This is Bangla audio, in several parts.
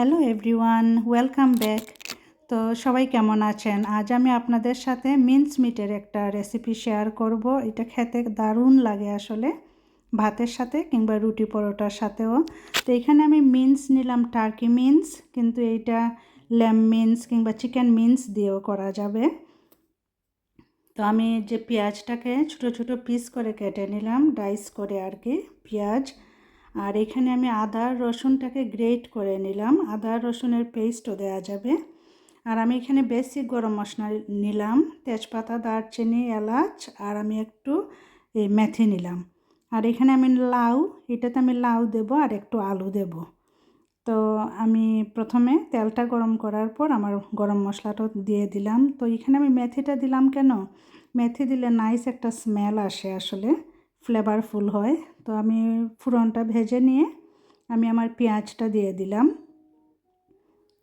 Hello everyone, welcome back. তো সবাই কেমন আছেন? আজ আমি আপনাদের সাথে মিন্স মিটের একটা রেসিপি শেয়ার করব। এটা খেতে দারুণ লাগে আসলে, ভাতের সাথে কিংবা রুটি পরোটার সাথেও। তো এখানে আমি মিন্স নিলাম, টার্কি মিন্স, কিন্তু এইটা ল্যাম মিন্স কিংবা চিকেন মিন্স দিয়েও করা যাবে। তো আমি যে পেঁয়াজটাকে ছোট ছোট পিস করে কেটে নিলাম, ডাইস করে আর কি পেঁয়াজ। আর এখানে আমি আদা রসুনটাকে গ্রেট করে নিলাম, আদা রসুনের পেস্টও দেওয়া যাবে। আর আমি এখানে বেসিক গরম মশলা নিলাম, তেজপাতা, দারচিনি, এলাচ, আর আমি একটু মেথি নিলাম। আর এখানে আমি লাউ, এটাতে আমি লাউ দেব আর একটু আলু দেব। তো আমি প্রথমে তেলটা গরম করার পর আমার গরম মশলাটা দিয়ে দিলাম। তো এখানে আমি মেথিটা দিলাম কেন? মেথি দিলে নাইস একটা স্মেল আসে, আসলে ফ্লেভারফুল হয়। তো আমি ফোড়নটা ভেজে নিয়ে আমি আমার পেঁয়াজটা দিয়ে দিলাম।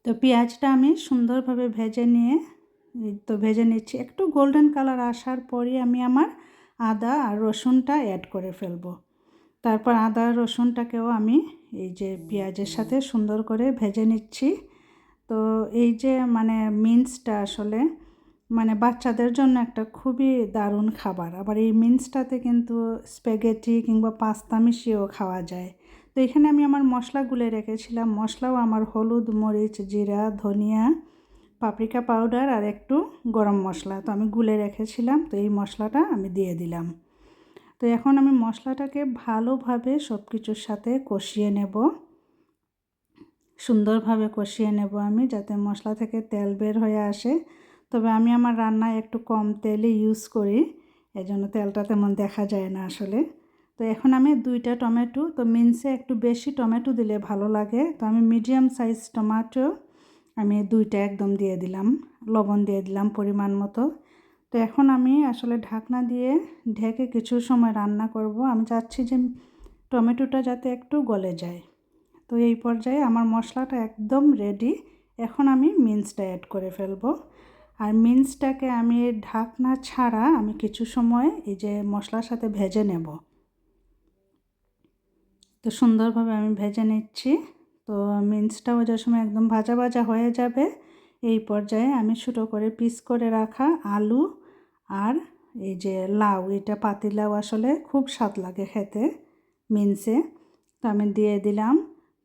তো পেঁয়াজটা আমি সুন্দরভাবে ভেজে নিচ্ছি। একটু গোল্ডেন কালার আসার পরই আমি আমার আদা আর রসুনটা অ্যাড করে ফেলবো। তারপর আদা রসুনটাকেও আমি এই যে পেঁয়াজের সাথে সুন্দর করে ভেজে নিচ্ছি। তো এই যে মিন্সটা আসলে বাচ্চাদের জন্য একটা খুবই দারুণ খাবার। আবার এই মিন্সটাতে কিন্তু স্প্যাগেটি কিংবা পাস্তা মিশিয়েও খাওয়া যায়। তো এখানে আমি আমার মশলা গুলে রেখেছিলাম। মশলাও আমার হলুদ, মরিচ, জিরা, ধনিয়া, পাপরিকা পাউডার আর একটু গরম মশলা তো আমি গুলে রেখেছিলাম। তো এই মশলাটা আমি দিয়ে দিলাম। তো এখন আমি মশলাটাকে ভালোভাবে সব কিছুর সাথে কষিয়ে নেব, সুন্দরভাবে কষিয়ে নেব আমি, যাতে মশলা থেকে তেল বের হয়ে আসে। তবে আমি আমার রান্নায় একটু কম তেলই ইউজ করি, এজন্য তেলটা তেমন দেখা যায় না আসলে। তো এখন আমি 2টা টমেটো, তো মিন্সে একটু বেশি টমেটো দিলে ভালো লাগে, তো আমি মিডিয়াম সাইজ টমেটো আমি 2টা একদম দিয়ে দিলাম, লবণ দিয়ে দিলাম পরিমাণ মতো। তো এখন আমি আসলে ঢাকনা দিয়ে ঢেকে কিছু সময় রান্না করব। আমি চাচ্ছি যে টমেটোটা যাতে একটু গলে যায়। তো এই পর্যায়ে আমার মশলাটা একদম রেডি। এখন আমি মিন্সটা অ্যাড করে ফেলবো। আর মিন্সটাকে আমি ঢাকনা ছাড়া আমি কিছু সময় এই যে মশলার সাথে ভেজে নেব। তো সুন্দরভাবে আমি ভেজে নিচ্ছি। তো মিন্সটাও যে সময় একদম ভাজা ভাজা হয়ে যাবে, এই পর্যায়ে আমি ছোটো করে পিস করে রাখা আলু আর এই যে লাউ, এটা পাতিলাউ, আসলে খুব স্বাদ লাগে খেতে মিন্সে। তো আমি দিয়ে দিলাম।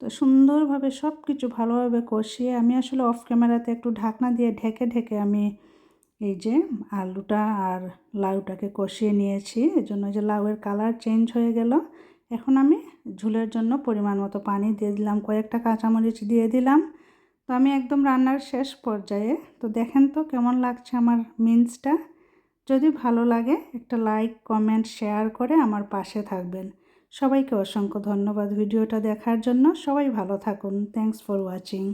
তো সুন্দরভাবে সব কিছু ভালোভাবে কষিয়ে আমি আসলে অফ ক্যামেরাতে একটু ঢাকনা দিয়ে ঢেকে ঢেকে আমি এই যে আলুটা আর লাউটাকে কষিয়ে নিয়েছি। এজন্য যে লাউয়ের কালার চেঞ্জ হয়ে গেল। এখন আমি ঝোলের জন্য পরিমাণ মতো পানি দিয়ে দিলাম, কয়েকটা কাঁচামরিচ দিয়ে দিলাম। তো আমি একদম রান্নার শেষ পর্যায়ে। তো দেখেন তো কেমন লাগছে আমার মিন্সটা। যদি ভালো লাগে একটা লাইক, কমেন্ট, শেয়ার করে আমার পাশে থাকবেন। সবাইকে অসংখ্য ধন্যবাদ ভিডিওটা দেখার জন্য। সবাই ভালো থাকুন। Thanks for watching.